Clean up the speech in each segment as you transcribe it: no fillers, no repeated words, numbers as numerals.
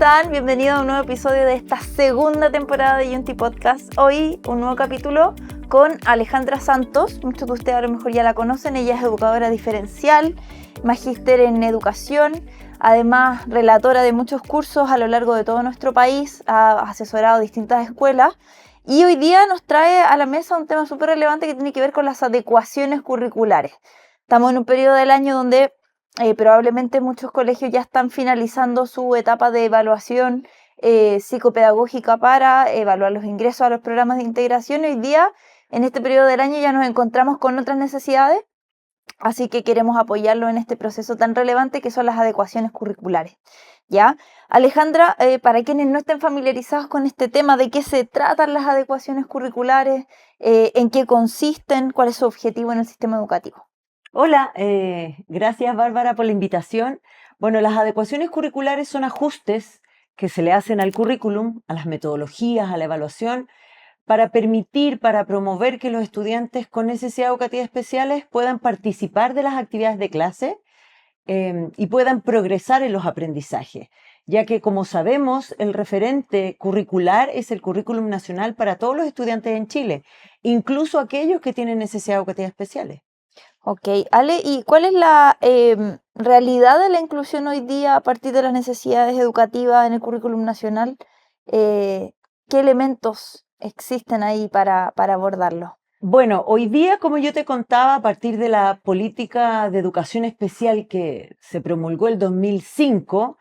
están? Bienvenidos a un nuevo episodio de esta segunda temporada de Yunti Podcast. Hoy un nuevo capítulo con Alejandra Santos. Muchos de ustedes a lo mejor ya la conocen. Ella es educadora diferencial, magíster en educación, además relatora de muchos cursos a lo largo de todo nuestro país, ha asesorado distintas escuelas y hoy día nos trae a la mesa un tema súper relevante que tiene que ver con las adecuaciones curriculares. Estamos en un periodo del año donde probablemente muchos colegios ya están finalizando su etapa de evaluación psicopedagógica para evaluar los ingresos a los programas de integración. Hoy día, en este periodo del año, ya nos encontramos con otras necesidades, así que queremos apoyarlo en este proceso tan relevante que son las adecuaciones curriculares. ¿Ya? Alejandra, para quienes no estén familiarizados con este tema, ¿de qué se tratan las adecuaciones curriculares? ¿En qué consisten? ¿Cuál es su objetivo en el sistema educativo? Hola, gracias Bárbara por la invitación. Bueno, las adecuaciones curriculares son ajustes que se le hacen al currículum, a las metodologías, a la evaluación, para promover que los estudiantes con necesidades educativas especiales puedan participar de las actividades de clase y puedan progresar en los aprendizajes, ya que, como sabemos, el referente curricular es el currículum nacional para todos los estudiantes en Chile, incluso aquellos que tienen necesidades educativas especiales. Ok, Ale, ¿y cuál es la realidad de la inclusión hoy día a partir de las necesidades educativas en el currículum nacional? ¿Qué elementos existen ahí para abordarlo? Bueno, hoy día, como yo te contaba, a partir de la política de educación especial que se promulgó el 2005,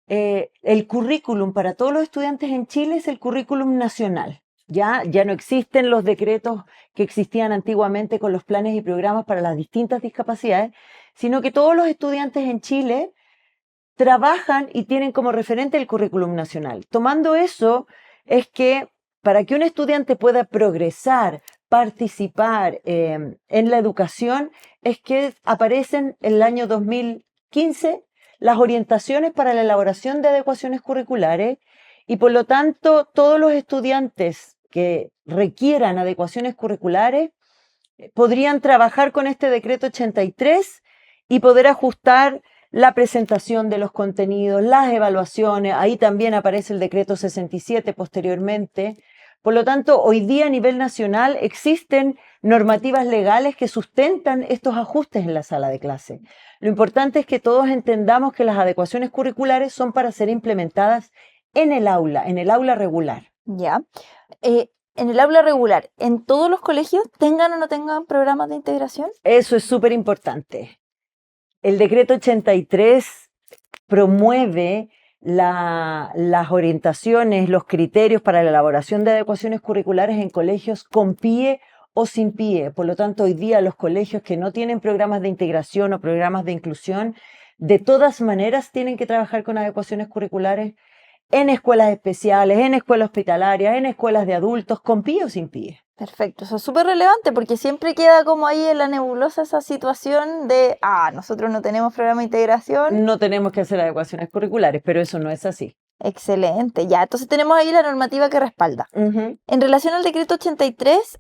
el currículum para todos los estudiantes en Chile es el currículum nacional. Ya no existen los decretos que existían antiguamente con los planes y programas para las distintas discapacidades, sino que todos los estudiantes en Chile trabajan y tienen como referente el currículum nacional. Tomando eso, es que para que un estudiante pueda progresar, participar en la educación, es que aparecen en el año 2015 las orientaciones para la elaboración de adecuaciones curriculares y por lo tanto todos los estudiantes que requieran adecuaciones curriculares podrían trabajar con este decreto 83 y poder ajustar la presentación de los contenidos, las evaluaciones. Ahí también aparece el decreto 67 posteriormente. Por lo tanto, hoy día a nivel nacional existen normativas legales que sustentan estos ajustes en la sala de clase. Lo importante es que todos entendamos que las adecuaciones curriculares son para ser implementadas en el aula regular. Ya. En el aula regular, ¿en todos los colegios tengan o no tengan programas de integración? Eso es súper importante. El decreto 83 promueve las orientaciones, los criterios para la elaboración de adecuaciones curriculares en colegios con PIE o sin PIE. Por lo tanto, hoy día los colegios que no tienen programas de integración o programas de inclusión, de todas maneras tienen que trabajar con adecuaciones curriculares en escuelas especiales, en escuelas hospitalarias, en escuelas de adultos, con PIE o sin PIE. Perfecto, eso es súper relevante porque siempre queda como ahí en la nebulosa esa situación de, nosotros no tenemos programa de integración. No tenemos que hacer adecuaciones curriculares, pero eso no es así. Excelente, ya, entonces tenemos ahí la normativa que respalda. En relación al decreto 83,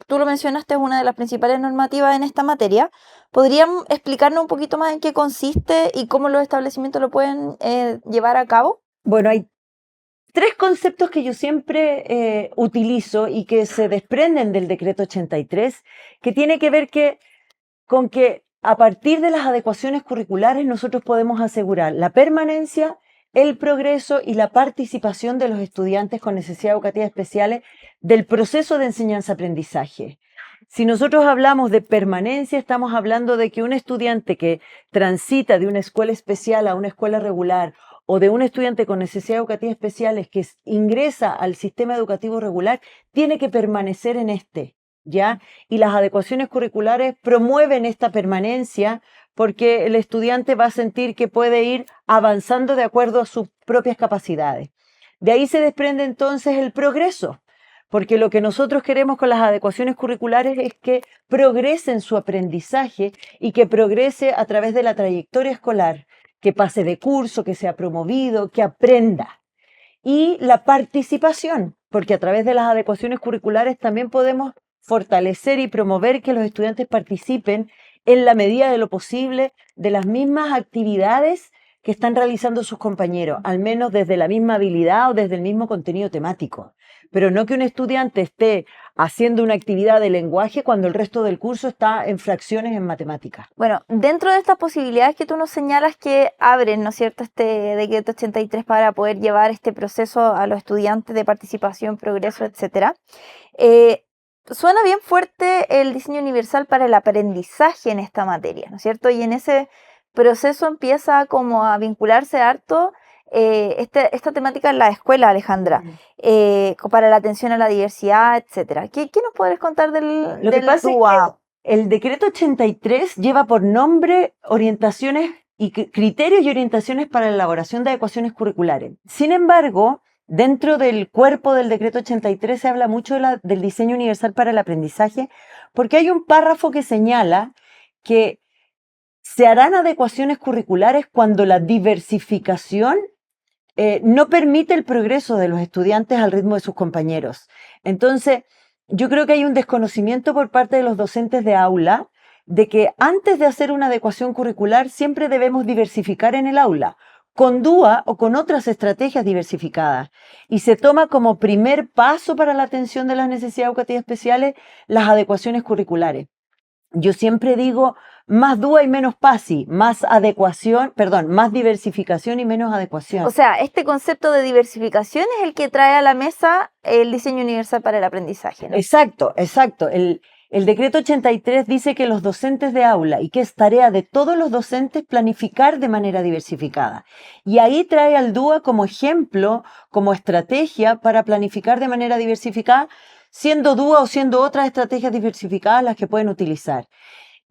tú lo mencionaste, es una de las principales normativas en esta materia. ¿Podrían explicarnos un poquito más en qué consiste y cómo los establecimientos lo pueden llevar a cabo? Bueno, hay tres conceptos que yo siempre utilizo y que se desprenden del decreto 83, que tiene que ver con que a partir de las adecuaciones curriculares nosotros podemos asegurar la permanencia, el progreso y la participación de los estudiantes con necesidades educativas especiales del proceso de enseñanza-aprendizaje. Si nosotros hablamos de permanencia, estamos hablando de que un estudiante que transita de una escuela especial a una escuela regular o de un estudiante con necesidades educativas especiales que ingresa al sistema educativo regular, tiene que permanecer en este, ¿ya? Y las adecuaciones curriculares promueven esta permanencia porque el estudiante va a sentir que puede ir avanzando de acuerdo a sus propias capacidades. De ahí se desprende entonces el progreso, porque lo que nosotros queremos con las adecuaciones curriculares es que progrese en su aprendizaje y que progrese a través de la trayectoria escolar, que pase de curso, que sea promovido, que aprenda. Y la participación, porque a través de las adecuaciones curriculares también podemos fortalecer y promover que los estudiantes participen en la medida de lo posible de las mismas actividades que están realizando sus compañeros, al menos desde la misma habilidad o desde el mismo contenido temático. Pero no que un estudiante esté haciendo una actividad de lenguaje cuando el resto del curso está en fracciones en matemáticas. Bueno, dentro de estas posibilidades que tú nos señalas que abren, ¿no es cierto?, este decreto 83 para poder llevar este proceso a los estudiantes de participación, progreso, etcétera, suena bien fuerte el diseño universal para el aprendizaje en esta materia, ¿no es cierto? Y en ese proceso empieza como a vincularse harto esta temática en la escuela, Alejandra, para la atención a la diversidad, etcétera. ¿Qué nos podrías contar del Lo que pasa DUA? es que el decreto 83 lleva por nombre orientaciones y criterios y orientaciones para la elaboración de adecuaciones curriculares. Sin embargo, dentro del cuerpo del decreto 83 se habla mucho del diseño universal para el aprendizaje, porque hay un párrafo que señala que se harán adecuaciones curriculares cuando la diversificación no permite el progreso de los estudiantes al ritmo de sus compañeros. Entonces, yo creo que hay un desconocimiento por parte de los docentes de aula de que antes de hacer una adecuación curricular siempre debemos diversificar en el aula, con DUA o con otras estrategias diversificadas. Y se toma como primer paso para la atención de las necesidades educativas especiales las adecuaciones curriculares. Yo siempre digo más DUA y menos PASI, más diversificación y menos adecuación. O sea, este concepto de diversificación es el que trae a la mesa el diseño universal para el aprendizaje, ¿no? Exacto. El decreto 83 dice que los docentes de aula y que es tarea de todos los docentes planificar de manera diversificada. Y ahí trae al DUA como ejemplo, como estrategia para planificar de manera diversificada, siendo DUA o siendo otras estrategias diversificadas las que pueden utilizar.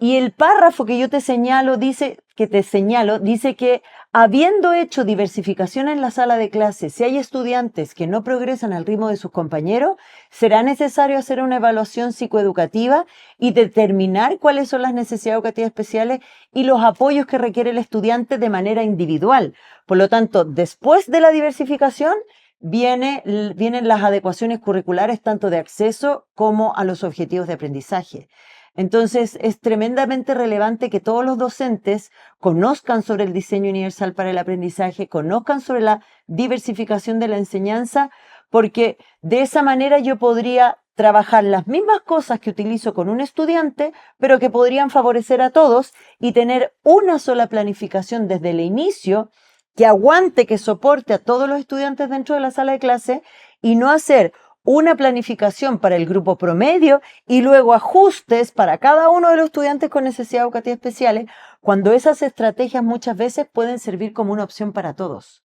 Y el párrafo que yo te señalo dice que habiendo hecho diversificación en la sala de clase, si hay estudiantes que no progresan al ritmo de sus compañeros, será necesario hacer una evaluación psicoeducativa y determinar cuáles son las necesidades educativas especiales y los apoyos que requiere el estudiante de manera individual. Por lo tanto, después de la diversificación, vienen las adecuaciones curriculares tanto de acceso como a los objetivos de aprendizaje. Entonces, es tremendamente relevante que todos los docentes conozcan sobre el diseño universal para el aprendizaje, conozcan sobre la diversificación de la enseñanza, porque de esa manera yo podría trabajar las mismas cosas que utilizo con un estudiante, pero que podrían favorecer a todos y tener una sola planificación desde el inicio que aguante, que soporte a todos los estudiantes dentro de la sala de clase y no hacer una planificación para el grupo promedio y luego ajustes para cada uno de los estudiantes con necesidades educativas especiales, cuando esas estrategias muchas veces pueden servir como una opción para todos.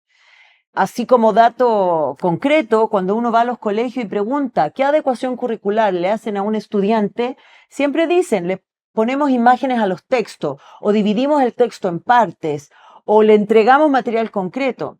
Así como dato concreto, cuando uno va a los colegios y pregunta qué adecuación curricular le hacen a un estudiante, siempre dicen, le ponemos imágenes a los textos o dividimos el texto en partes o le entregamos material concreto.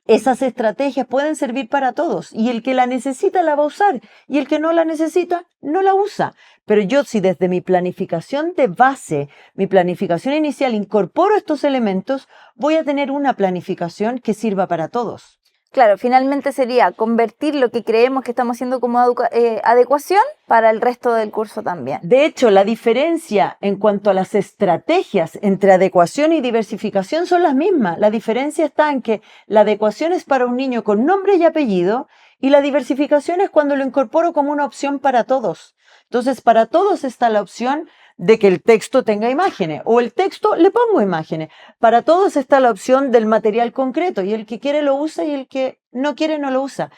Esas estrategias pueden servir para todos y el que la necesita la va a usar y el que no la necesita no la usa. Pero yo si desde mi planificación de base, mi planificación inicial incorporo estos elementos, voy a tener una planificación que sirva para todos. Claro, finalmente sería convertir lo que creemos que estamos haciendo como adecuación para el resto del curso también. De hecho, la diferencia en cuanto a las estrategias entre adecuación y diversificación son las mismas. La diferencia está en que la adecuación es para un niño con nombre y apellido y la diversificación es cuando lo incorporo como una opción para todos. Entonces, para todos está la opción de que el texto tenga imágenes o el texto le pongo imágenes. Para todos está la opción del material concreto y el que quiere lo usa y el que no quiere no lo usa.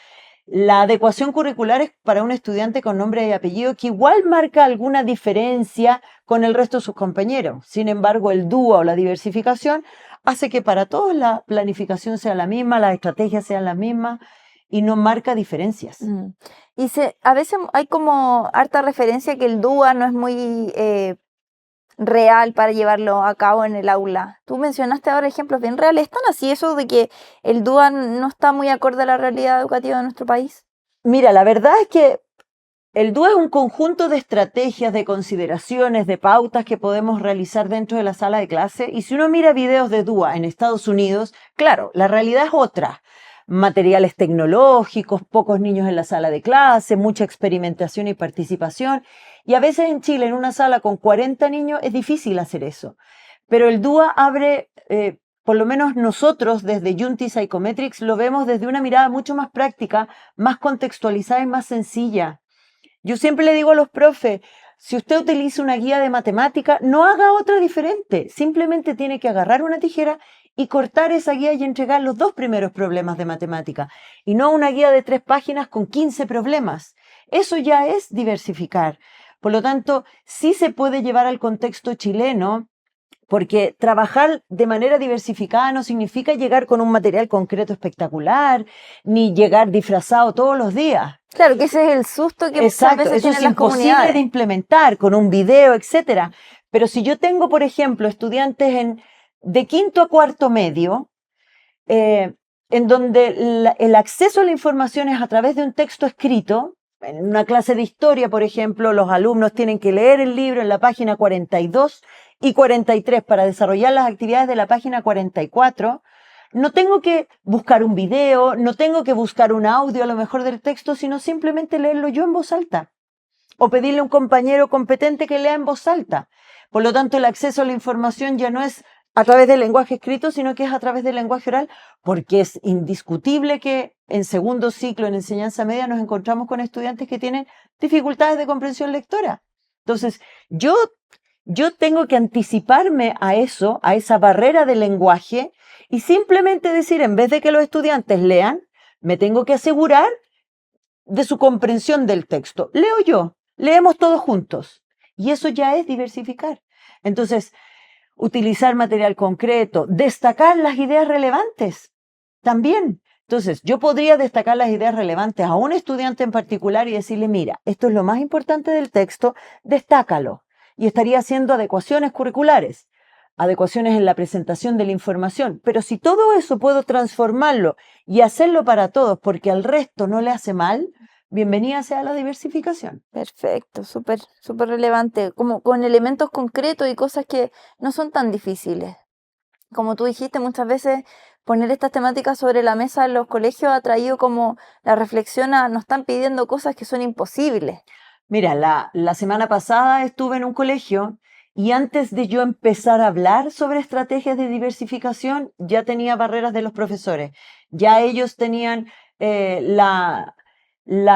La adecuación curricular es para un estudiante con nombre y apellido que igual marca alguna diferencia con el resto de sus compañeros. Sin embargo, el DUA o la diversificación hace que para todos la planificación sea la misma, las estrategias sean las mismas y no marca diferencias. Y a veces hay como harta referencia que el DUA no es muy real para llevarlo a cabo en el aula. Tú mencionaste ahora ejemplos bien reales. ¿Están así eso de que el DUA no está muy acorde a la realidad educativa de nuestro país? Mira, la verdad es que el DUA es un conjunto de estrategias, de consideraciones, de pautas que podemos realizar dentro de la sala de clase. Y si uno mira videos de DUA en Estados Unidos, claro, la realidad es otra. Materiales tecnológicos, pocos niños en la sala de clase, mucha experimentación y participación. Y a veces en Chile, en una sala con 40 niños, es difícil hacer eso. Pero el DUA abre por lo menos nosotros desde Junti Psychometrics lo vemos desde una mirada mucho más práctica, más contextualizada y más sencilla. Yo siempre le digo a los profes, si usted utiliza una guía de matemática, no haga otra diferente. Simplemente tiene que agarrar una tijera y cortar esa guía y entregar los 2 primeros problemas de matemática. Y no una guía de 3 páginas con 15 problemas. Eso ya es diversificar. Por lo tanto, sí se puede llevar al contexto chileno, porque trabajar de manera diversificada no significa llegar con un material concreto espectacular, ni llegar disfrazado todos los días. Claro, que ese es el susto que muchas Exacto, veces eso tienen es las imposible comunidades. de implementar con un video, etcétera. Pero si yo tengo, por ejemplo, estudiantes de quinto a cuarto medio, en donde el acceso a la información es a través de un texto escrito, en una clase de historia, por ejemplo, los alumnos tienen que leer el libro en la página 42 y 43 para desarrollar las actividades de la página 44. No tengo que buscar un video, no tengo que buscar un audio a lo mejor del texto, sino simplemente leerlo yo en voz alta o pedirle a un compañero competente que lea en voz alta. Por lo tanto, el acceso a la información ya no es a través del lenguaje escrito, sino que es a través del lenguaje oral, porque es indiscutible que en segundo ciclo en enseñanza media nos encontramos con estudiantes que tienen dificultades de comprensión lectora. Entonces, yo tengo que anticiparme a eso, a esa barrera del lenguaje, y simplemente decir, en vez de que los estudiantes lean, me tengo que asegurar de su comprensión del texto. Leo yo, leemos todos juntos. Y eso ya es diversificar. Entonces, utilizar material concreto, destacar las ideas relevantes también. Entonces, yo podría destacar las ideas relevantes a un estudiante en particular y decirle, mira, esto es lo más importante del texto, destácalo. Y estaría haciendo adecuaciones curriculares, adecuaciones en la presentación de la información. Pero si todo eso puedo transformarlo y hacerlo para todos porque al resto no le hace mal, bienvenida sea la diversificación. Perfecto, súper, súper relevante, como con elementos concretos y cosas que no son tan difíciles. Como tú dijiste, muchas veces poner estas temáticas sobre la mesa en los colegios ha traído como la reflexión a, nos están pidiendo cosas que son imposibles. Mira, la semana pasada estuve en un colegio y antes de yo empezar a hablar sobre estrategias de diversificación, ya tenía barreras de los profesores. Ya ellos tenían la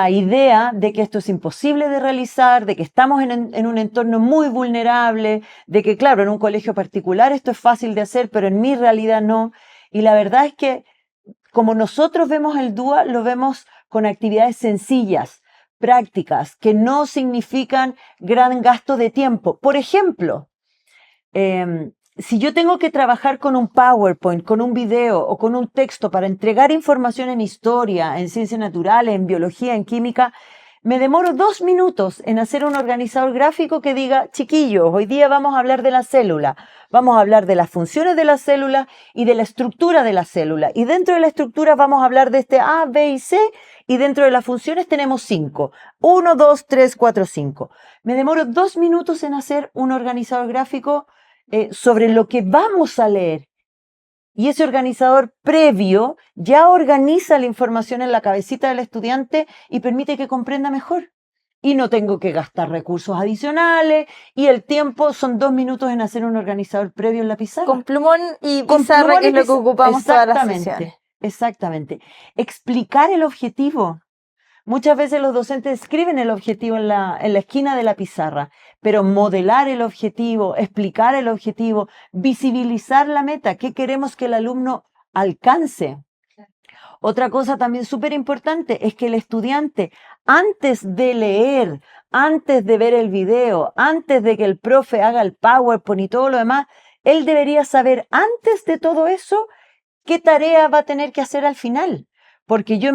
idea de que esto es imposible de realizar, de que estamos en un entorno muy vulnerable, de que, claro, en un colegio particular esto es fácil de hacer, pero en mi realidad no. Y la verdad es que, como nosotros vemos el DUA, lo vemos con actividades sencillas, prácticas, que no significan gran gasto de tiempo. Por ejemplo, si yo tengo que trabajar con un PowerPoint, con un video o con un texto para entregar información en historia, en ciencias naturales, en biología, en química, me demoro 2 minutos en hacer un organizador gráfico que diga, chiquillos, hoy día vamos a hablar de la célula, vamos a hablar de las funciones de la célula y de la estructura de la célula. Y dentro de la estructura vamos a hablar de este A, B y C, y dentro de las funciones tenemos 5. 1, 2, 3, 4, 5. Me demoro 2 minutos en hacer un organizador gráfico sobre lo que vamos a leer. Y ese organizador previo ya organiza la información en la cabecita del estudiante y permite que comprenda mejor. Y no tengo que gastar recursos adicionales y el tiempo son 2 minutos en hacer un organizador previo en la pizarra. Con plumón y pizarra, que es lo que ocupamos todas las sesiones. Exactamente. Explicar el objetivo. Muchas veces los docentes escriben el objetivo en la esquina de la pizarra, pero modelar el objetivo, explicar el objetivo, visibilizar la meta, qué queremos que el alumno alcance. Otra cosa también súper importante es que el estudiante, antes de leer, antes de ver el video, antes de que el profe haga el PowerPoint y todo lo demás, él debería saber antes de todo eso qué tarea va a tener que hacer al final. Porque yo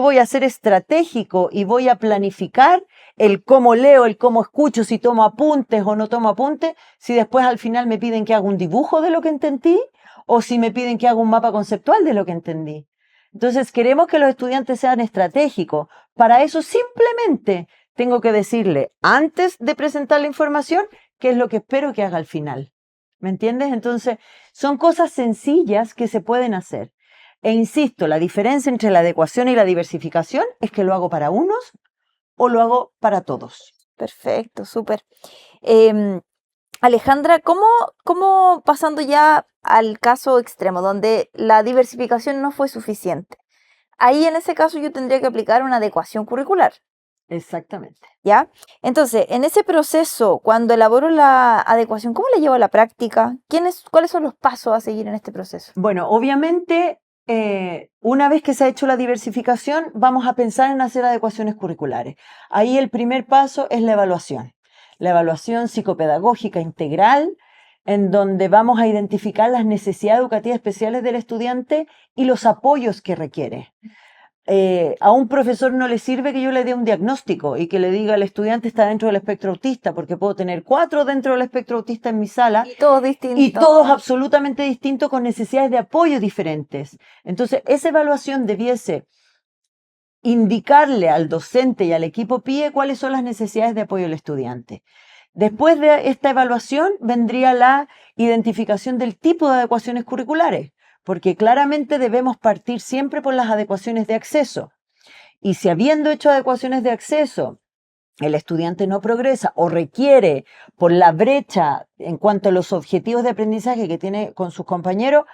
voy a ser estratégico y voy a planificar el cómo leo, el cómo escucho, si tomo apuntes o no tomo apuntes, si después al final me piden que haga un dibujo de lo que entendí o si me piden que haga un mapa conceptual de lo que entendí. Entonces queremos que los estudiantes sean estratégicos. Para eso simplemente tengo que decirle antes de presentar la información qué es lo que espero que haga al final. ¿Me entiendes? Entonces son cosas sencillas que se pueden hacer. E insisto, la diferencia entre la adecuación y la diversificación es que lo hago para unos o lo hago para todos. Perfecto, súper. Alejandra, ¿cómo pasando ya al caso extremo, donde la diversificación no fue suficiente? Ahí en ese caso yo tendría que aplicar una adecuación curricular, Exactamente. ¿ya? Entonces, en ese proceso, cuando elaboro la adecuación, ¿cómo la llevo a la práctica? ¿Cuáles son los pasos a seguir en este proceso? Bueno, obviamente, una vez que se ha hecho la diversificación, vamos a pensar en hacer adecuaciones curriculares. Ahí el primer paso es la evaluación psicopedagógica integral, en donde vamos a identificar las necesidades educativas especiales del estudiante y los apoyos que requiere. A un profesor no le sirve que yo le dé un diagnóstico y que le diga el estudiante está dentro del espectro autista, porque puedo tener 4 dentro del espectro autista en mi sala Y todos distintos. y todos absolutamente distintos con necesidades de apoyo diferentes. Entonces, esa evaluación debiese indicarle al docente y al equipo PIE cuáles son las necesidades de apoyo del estudiante. Después de esta evaluación vendría la identificación del tipo de adecuaciones curriculares, porque claramente debemos partir siempre por las adecuaciones de acceso. Y si habiendo hecho adecuaciones de acceso, el estudiante no progresa o requiere por la brecha en cuanto a los objetivos de aprendizaje que tiene con sus compañeros,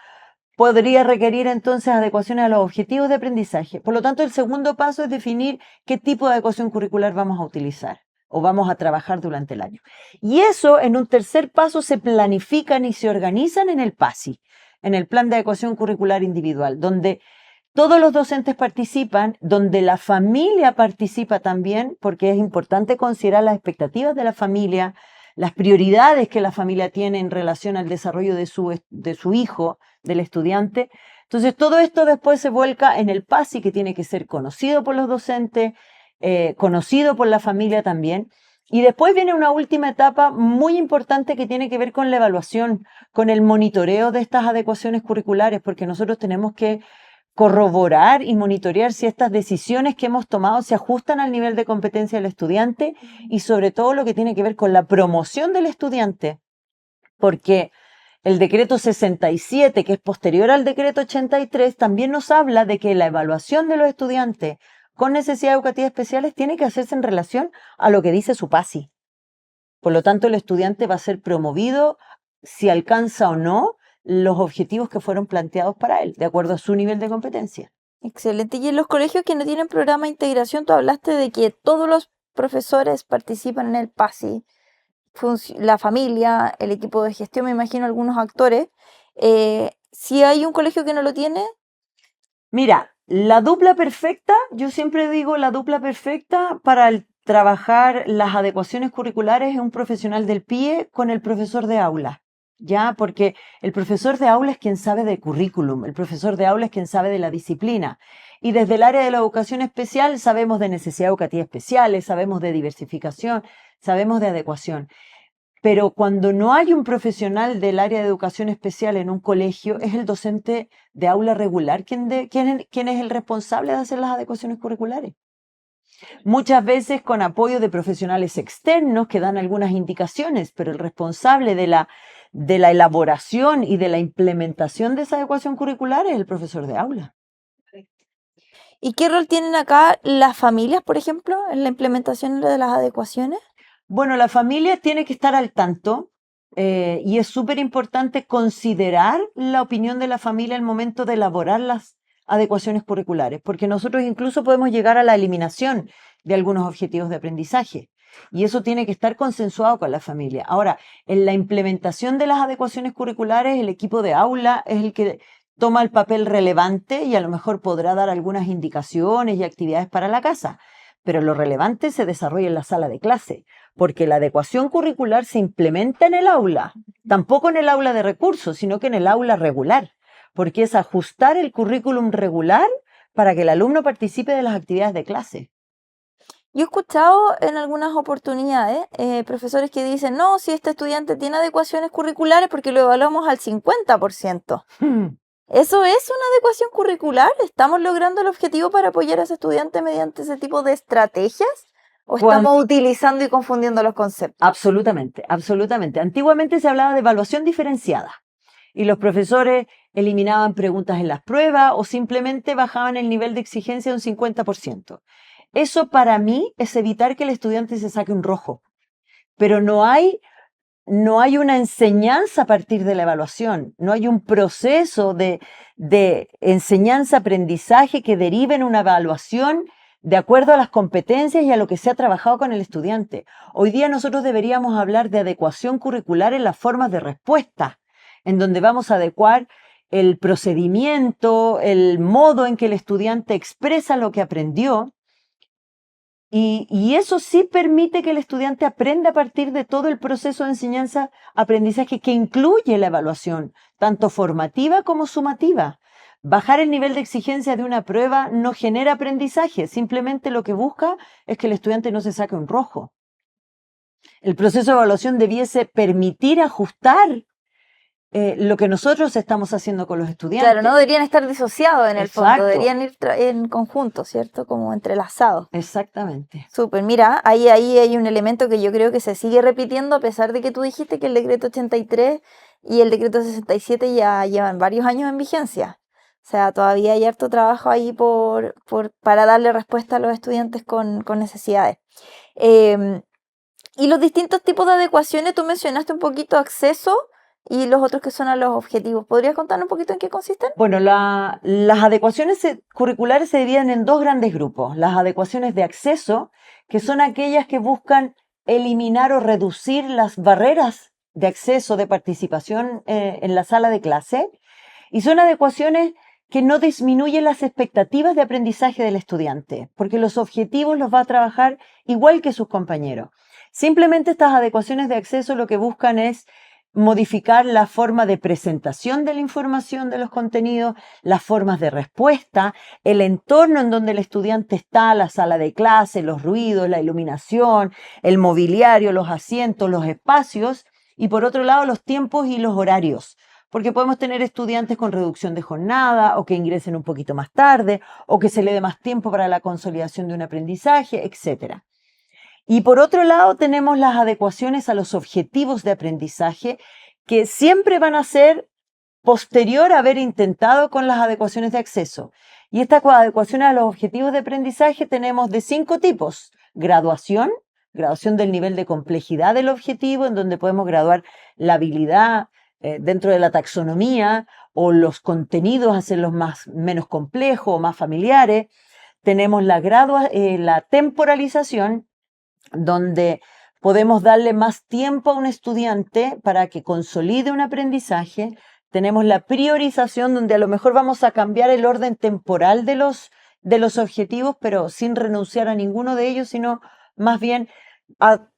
podría requerir entonces adecuaciones a los objetivos de aprendizaje. Por lo tanto, el segundo paso es definir qué tipo de adecuación curricular vamos a utilizar o vamos a trabajar durante el año. Y eso, en un tercer paso, se planifican y se organizan en el PASI, en el Plan de Adecuación Curricular Individual, donde todos los docentes participan, donde la familia participa también, porque es importante considerar las expectativas de la familia, las prioridades que la familia tiene en relación al desarrollo de su hijo, del estudiante. Entonces, todo esto después se vuelca en el PASI, que tiene que ser conocido por los docentes, conocido por la familia también. Y después viene una última etapa muy importante que tiene que ver con la evaluación, con el monitoreo de estas adecuaciones curriculares, porque nosotros tenemos que corroborar y monitorear si estas decisiones que hemos tomado se ajustan al nivel de competencia del estudiante y sobre todo lo que tiene que ver con la promoción del estudiante, porque el decreto 67, que es posterior al decreto 83, también nos habla de que la evaluación de los estudiantes con necesidades educativas especiales tiene que hacerse en relación a lo que dice su PASI. Por lo tanto, el estudiante va a ser promovido si alcanza o no los objetivos que fueron planteados para él, de acuerdo a su nivel de competencia. Excelente. Y en los colegios que no tienen programa de integración, tú hablaste de que todos los profesores participan en el PASI, la familia, el equipo de gestión, me imagino algunos actores. Si hay un colegio que no lo tiene, Mira, la dupla perfecta, yo siempre digo la dupla perfecta para trabajar las adecuaciones curriculares es un profesional del PIE con el profesor de aula. ¿Ya? Porque el profesor de aula es quien sabe de currículum, el profesor de aula es quien sabe de la disciplina. Y desde el área de la educación especial sabemos de necesidades educativas especiales, sabemos de diversificación, sabemos de adecuación. Pero cuando no hay un profesional del área de educación especial en un colegio, es el docente de aula regular quien es el responsable de hacer las adecuaciones curriculares. Muchas veces con apoyo de profesionales externos que dan algunas indicaciones, pero el responsable de la elaboración y de la implementación de esa adecuación curricular es el profesor de aula. ¿y qué rol tienen acá las familias, por ejemplo, en la implementación de las adecuaciones? Bueno, la familia tiene que estar al tanto y es súper importante considerar la opinión de la familia al momento de elaborar las adecuaciones curriculares, porque nosotros incluso podemos llegar a la eliminación de algunos objetivos de aprendizaje y eso tiene que estar consensuado con la familia. Ahora, en la implementación de las adecuaciones curriculares, el equipo de aula es el que toma el papel relevante y a lo mejor podrá dar algunas indicaciones y actividades para la casa, pero lo relevante se desarrolla en la sala de clase, porque la adecuación curricular se implementa en el aula, tampoco en el aula de recursos, sino que en el aula regular, porque es ajustar el currículum regular para que el alumno participe de las actividades de clase. Yo he escuchado en algunas oportunidades profesores que dicen, no, si este estudiante tiene adecuaciones curriculares porque lo evaluamos al 50%. ¿Eso es una adecuación curricular? ¿Estamos logrando el objetivo para apoyar a ese estudiante mediante ese tipo de estrategias? ¿O estamos utilizando y confundiendo los conceptos? Absolutamente, absolutamente. Antiguamente se hablaba de evaluación diferenciada y los profesores eliminaban preguntas en las pruebas o simplemente bajaban el nivel de exigencia un 50%. Eso para mí es evitar que el estudiante se saque un rojo, pero no hay no hay una enseñanza a partir de la evaluación, no hay un proceso de enseñanza-aprendizaje que derive en una evaluación de acuerdo a las competencias y a lo que se ha trabajado con el estudiante. Hoy día nosotros deberíamos hablar de adecuación curricular en las formas de respuesta, en donde vamos a adecuar el procedimiento, el modo en que el estudiante expresa lo que aprendió. Y eso sí permite que el estudiante aprenda a partir de todo el proceso de enseñanza-aprendizaje que incluye la evaluación, tanto formativa como sumativa. Bajar el nivel de exigencia de una prueba no genera aprendizaje, simplemente lo que busca es que el estudiante no se saque un rojo. El proceso de evaluación debiese permitir ajustar lo que nosotros estamos haciendo con los estudiantes. Claro, no deberían estar disociados en el fondo, Exacto. deberían ir en conjunto, ¿cierto? Como entrelazados. Exactamente. Súper, mira, ahí hay un elemento que yo creo que se sigue repitiendo, a pesar de que tú dijiste que el decreto 83 y el decreto 67 ya llevan varios años en vigencia. O sea, todavía hay harto trabajo ahí para darle respuesta a los estudiantes con necesidades. Y los distintos tipos de adecuaciones, tú mencionaste un poquito acceso y los otros que son a los objetivos. ¿Podrías contarnos un poquito en qué consisten? Bueno, las adecuaciones curriculares se dividen en dos grandes grupos. Las adecuaciones de acceso, que son aquellas que buscan eliminar o reducir las barreras de acceso, de participación en la sala de clase. Y son adecuaciones que no disminuyen las expectativas de aprendizaje del estudiante, porque los objetivos los va a trabajar igual que sus compañeros. Simplemente estas adecuaciones de acceso lo que buscan es modificar la forma de presentación de la información de los contenidos, las formas de respuesta, el entorno en donde el estudiante está, la sala de clase, los ruidos, la iluminación, el mobiliario, los asientos, los espacios, y por otro lado los tiempos y los horarios. Porque podemos tener estudiantes con reducción de jornada o que ingresen un poquito más tarde o que se le dé más tiempo para la consolidación de un aprendizaje, etc. Y por otro lado tenemos las adecuaciones a los objetivos de aprendizaje que siempre van a ser posterior a haber intentado con las adecuaciones de acceso. Y estas adecuaciones a los objetivos de aprendizaje tenemos de 5 tipos. Graduación del nivel de complejidad del objetivo, en donde podemos graduar la habilidad dentro de la taxonomía o los contenidos, hacerlos menos complejos o más familiares. Tenemos la temporalización, donde podemos darle más tiempo a un estudiante para que consolide un aprendizaje. Tenemos la priorización, donde a lo mejor vamos a cambiar el orden temporal de los objetivos, pero sin renunciar a ninguno de ellos, sino más bien a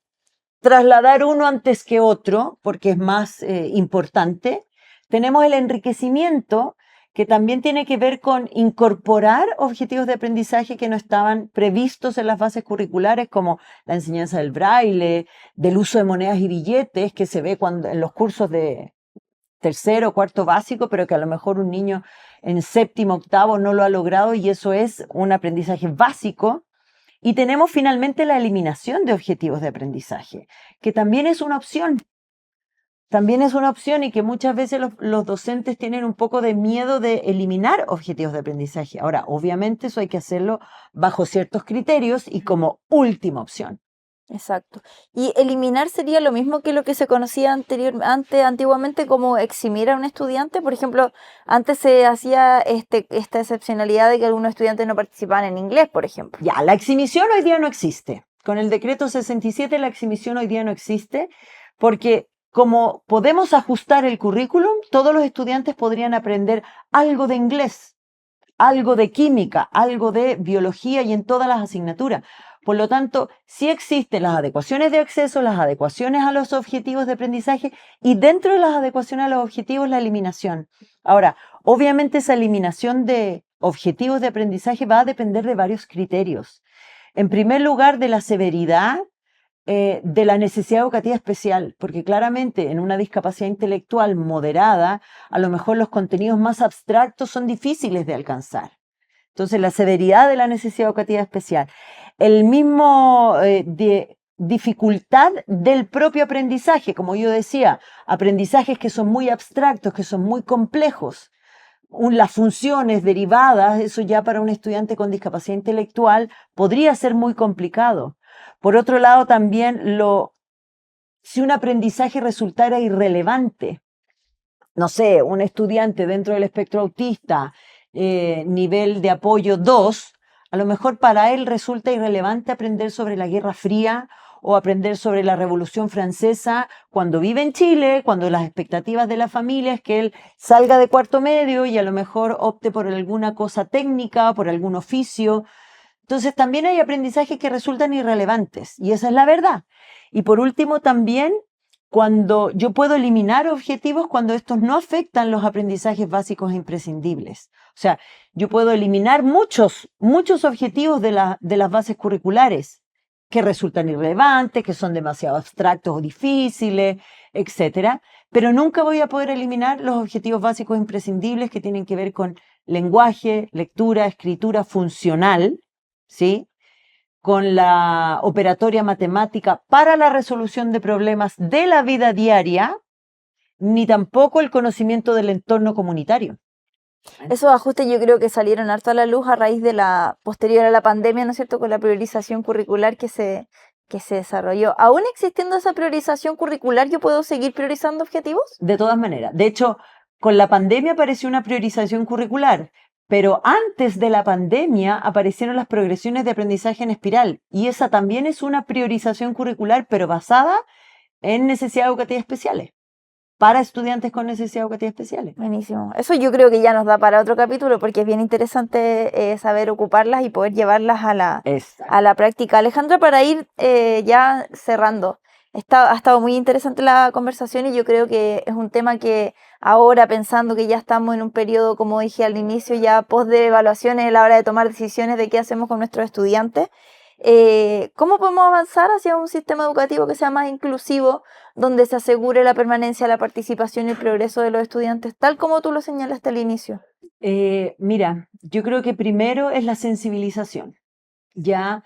trasladar uno antes que otro, porque es más importante. Tenemos el enriquecimiento, que también tiene que ver con incorporar objetivos de aprendizaje que no estaban previstos en las bases curriculares, como la enseñanza del braille, del uso de monedas y billetes, que se ve en los cursos de tercero o cuarto básico, pero que a lo mejor un niño en séptimo, octavo no lo ha logrado, y eso es un aprendizaje básico. Y tenemos finalmente la eliminación de objetivos de aprendizaje, que también es una opción. También es una opción y que muchas veces los docentes tienen un poco de miedo de eliminar objetivos de aprendizaje. Ahora, obviamente eso hay que hacerlo bajo ciertos criterios y como última opción. Exacto. Y eliminar sería lo mismo que lo que se conocía antiguamente como eximir a un estudiante. Por ejemplo, antes se hacía esta excepcionalidad de que algunos estudiantes no participaban en inglés, por ejemplo. Ya, la exhibición hoy día no existe. Con el decreto 67 la exhibición hoy día no existe porque como podemos ajustar el currículum, todos los estudiantes podrían aprender algo de inglés, algo de química, algo de biología y en todas las asignaturas. Por lo tanto, sí existen las adecuaciones de acceso, las adecuaciones a los objetivos de aprendizaje y dentro de las adecuaciones a los objetivos la eliminación. Ahora, obviamente esa eliminación de objetivos de aprendizaje va a depender de varios criterios. En primer lugar, de la severidad de la necesidad educativa especial, porque claramente en una discapacidad intelectual moderada, a lo mejor los contenidos más abstractos son difíciles de alcanzar. Entonces, la severidad de la necesidad educativa especial, el mismo de dificultad del propio aprendizaje, como yo decía, aprendizajes que son muy abstractos, que son muy complejos. Las funciones derivadas, eso ya para un estudiante con discapacidad intelectual podría ser muy complicado. Por otro lado, también lo si un aprendizaje resultara irrelevante, no sé, un estudiante dentro del espectro autista, nivel de apoyo 2, a lo mejor para él resulta irrelevante aprender sobre la Guerra Fría o aprender sobre la Revolución Francesa cuando vive en Chile, cuando las expectativas de la familia es que él salga de cuarto medio y a lo mejor opte por alguna cosa técnica, por algún oficio. Entonces también hay aprendizajes que resultan irrelevantes y esa es la verdad. Y por último también, cuando yo puedo eliminar objetivos cuando estos no afectan los aprendizajes básicos e imprescindibles. O sea, yo puedo eliminar muchos objetivos de las bases curriculares que resultan irrelevantes, que son demasiado abstractos o difíciles, etcétera, pero nunca voy a poder eliminar los objetivos básicos e imprescindibles que tienen que ver con lenguaje, lectura, escritura funcional, ¿sí? Con la operatoria matemática para la resolución de problemas de la vida diaria, ni tampoco el conocimiento del entorno comunitario. Esos ajustes yo creo que salieron harto a la luz a raíz de la posterior a la pandemia, ¿no es cierto?, con la priorización curricular que se desarrolló. ¿Aún existiendo esa priorización curricular, yo puedo seguir priorizando objetivos? De todas maneras. De hecho, con la pandemia apareció una priorización curricular, pero antes de la pandemia aparecieron las progresiones de aprendizaje en espiral, y esa también es una priorización curricular, pero basada en necesidades educativas especiales, para estudiantes con necesidades educativas especiales. Buenísimo. Eso yo creo que ya nos da para otro capítulo, porque es bien interesante saber ocuparlas y poder llevarlas a la práctica. Alejandra, para ir ya cerrando, ha estado muy interesante la conversación y yo creo que es un tema que ahora, pensando que ya estamos en un periodo, como dije al inicio, ya post de evaluaciones, a la hora de tomar decisiones de qué hacemos con nuestros estudiantes, ¿cómo podemos avanzar hacia un sistema educativo que sea más inclusivo, donde se asegure la permanencia, la participación y el progreso de los estudiantes, tal como tú lo señalaste al inicio? Mira, yo creo que primero es la sensibilización. Ya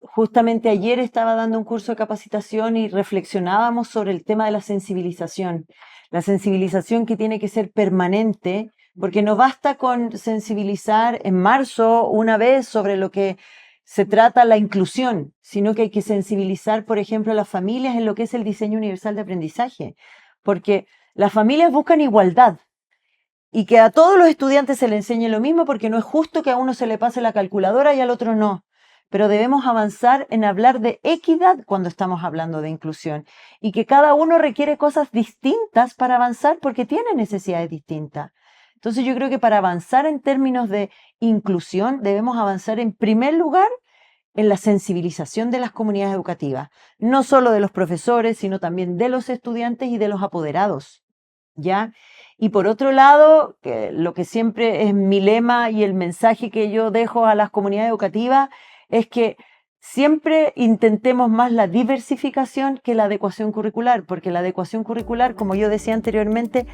justamente ayer estaba dando un curso de capacitación y reflexionábamos sobre el tema de la sensibilización que tiene que ser permanente, porque no basta con sensibilizar en marzo una vez sobre lo que se trata la inclusión, sino que hay que sensibilizar, por ejemplo, a las familias en lo que es el diseño universal de aprendizaje, porque las familias buscan igualdad y que a todos los estudiantes se les enseñe lo mismo, porque no es justo que a uno se le pase la calculadora y al otro no. Pero debemos avanzar en hablar de equidad cuando estamos hablando de inclusión y que cada uno requiere cosas distintas para avanzar porque tiene necesidades distintas. Entonces yo creo que para avanzar en términos de inclusión debemos avanzar en primer lugar en la sensibilización de las comunidades educativas, no solo de los profesores, sino también de los estudiantes y de los apoderados, ¿ya? Y por otro lado, lo que siempre es mi lema y el mensaje que yo dejo a las comunidades educativas es que siempre intentemos más la diversificación que la adecuación curricular, porque la adecuación curricular, como yo decía anteriormente,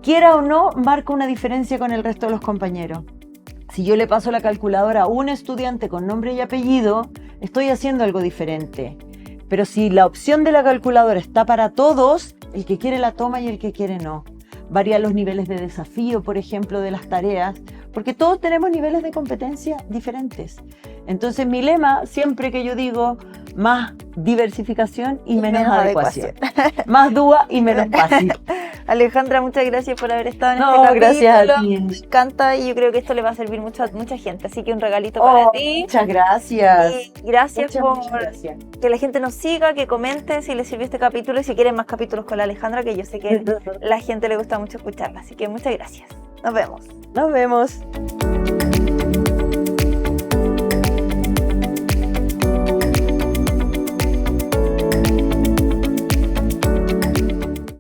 quiera o no, marca una diferencia con el resto de los compañeros. Si yo le paso la calculadora a un estudiante con nombre y apellido, estoy haciendo algo diferente. Pero si la opción de la calculadora está para todos, el que quiere la toma y el que quiere no. Varían los niveles de desafío, por ejemplo, de las tareas, porque todos tenemos niveles de competencia diferentes. Entonces, mi lema, siempre que yo digo más diversificación y menos adecuación. Más DUA y menos PASI. Alejandra, muchas gracias por haber estado en este capítulo. Gracias a ti. Me encanta y yo creo que esto le va a servir mucho a mucha gente. Así que un regalito para ti. Muchas gracias. Y gracias muchas por gracias. que la gente nos siga, que comente si les sirvió este capítulo y si quieren más capítulos con la Alejandra, que yo sé que la gente le gusta mucho escucharla. Así que muchas gracias. Nos vemos. Nos vemos.